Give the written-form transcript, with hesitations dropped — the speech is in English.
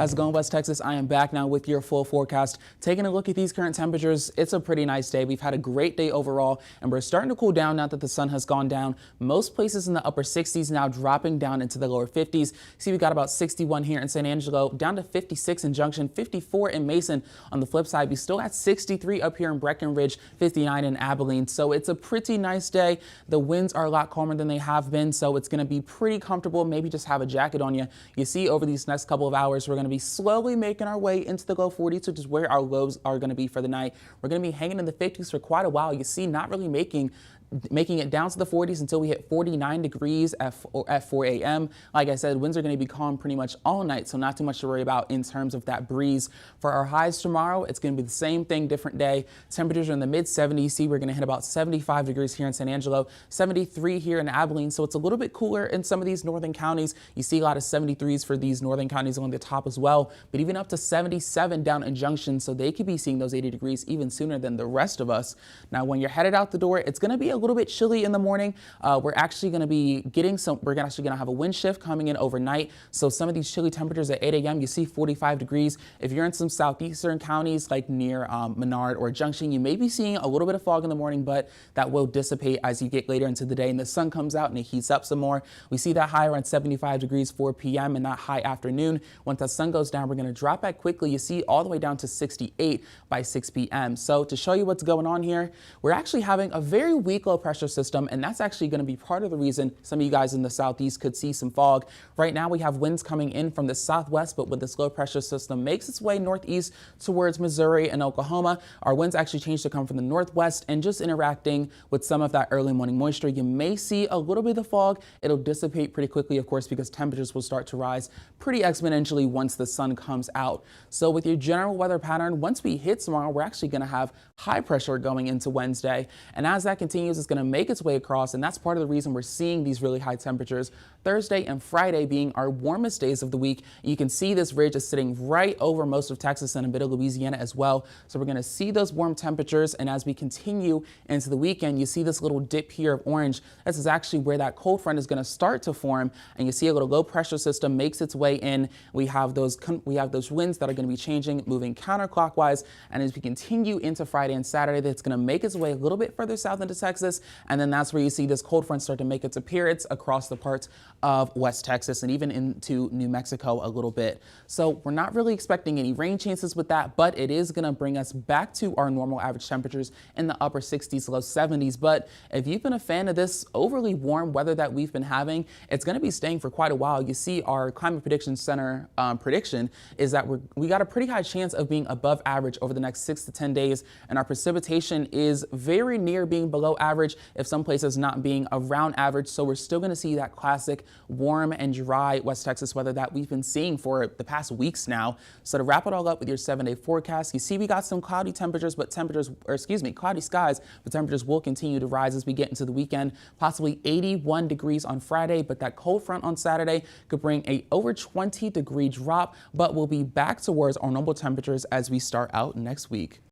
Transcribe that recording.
How's it going, West Texas? I am back now with your full forecast. Taking a look at these current temperatures, it's a pretty nice day. We've had a great day overall, and we're starting to cool down now that the sun has gone down. Most places in the upper 60s now, dropping down into the lower 50s. See, we got about 61 here in San Angelo, down to 56 in Junction, 54 in Mason. On the flip side, we still got 63 up here in Breckenridge, 59 in Abilene. So it's a pretty nice day. The winds are a lot calmer than they have been, so it's going to be pretty comfortable. Maybe just have a jacket on you. You see, over these next couple of hours, we're going to be slowly making our way into the low 40s, which is where our lows are going to be for the night. We're going to be hanging in the 50s for quite a while. You see, not really making it down to the 40s until we hit 49 degrees at 4 a.m. Like I said, winds are going to be calm pretty much all night, so not too much to worry about in terms of that breeze. For our highs tomorrow, it's going to be the same thing, different day. Temperatures are in the mid 70s. See, we're going to hit about 75 degrees here in San Angelo, 73 here in Abilene, so it's a little bit cooler in some of these northern counties. You see a lot of 73s for these northern counties along the top as well, but even up to 77 down in Junction, so they could be seeing those 80 degrees even sooner than the rest of us. Now, when you're headed out the door, it's going to be a little bit chilly in the morning. We're actually going to be getting we're actually going to have a wind shift coming in overnight. So some of these chilly temperatures at 8 a.m., you see 45 degrees. If you're in some southeastern counties like near Menard or Junction, you may be seeing a little bit of fog in the morning, but that will dissipate as you get later into the day and the sun comes out and it heats up some more. We see that high around 75 degrees 4 p.m. and that high afternoon. Once the sun goes down, we're going to drop back quickly. You see all the way down to 68 by 6 p.m. So to show you what's going on here, we're actually having a very weak low pressure system, and that's actually going to be part of the reason some of you guys in the southeast could see some fog. Right now we have winds coming in from the southwest, but when this low pressure system makes its way northeast towards Missouri and Oklahoma, our winds actually change to come from the northwest and just interacting with some of that early morning moisture. You may see a little bit of fog. It'll dissipate pretty quickly, of course, because temperatures will start to rise pretty exponentially once the sun comes out. So with your general weather pattern, once we hit tomorrow, we're actually going to have high pressure going into Wednesday, and as that continues, it's going to make its way across, and that's part of the reason we're seeing these really high temperatures. Thursday and Friday being our warmest days of the week. You can see this ridge is sitting right over most of Texas and a bit of Louisiana as well. So we're going to see those warm temperatures, and as we continue into the weekend, you see this little dip here of orange. This is actually where that cold front is going to start to form, and you see a little low pressure system makes its way in. We have those winds that are going to be changing, moving counterclockwise, and as we continue into Friday and Saturday, that's going to make its way a little bit further south into Texas, and then that's where you see this cold front start to make its appearance across the parts of West Texas and even into New Mexico a little bit. So we're not really expecting any rain chances with that, but it is going to bring us back to our normal average temperatures in the upper 60s, low 70s. But if you've been a fan of this overly warm weather that we've been having, it's going to be staying for quite a while. You see our Climate Prediction Center prediction is that we got a pretty high chance of being above average over the next 6 to 10 days, and our precipitation is very near being below average, if some places not being around average. So we're still going to see that classic warm and dry West Texas weather that we've been seeing for the past weeks now. So to wrap it all up with your 7-day forecast, you see we got some cloudy temperatures, but cloudy skies, but temperatures will continue to rise as we get into the weekend, possibly 81 degrees on Friday, but that cold front on Saturday could bring a over 20 degree drop, but we'll be back towards our normal temperatures as we start out next week.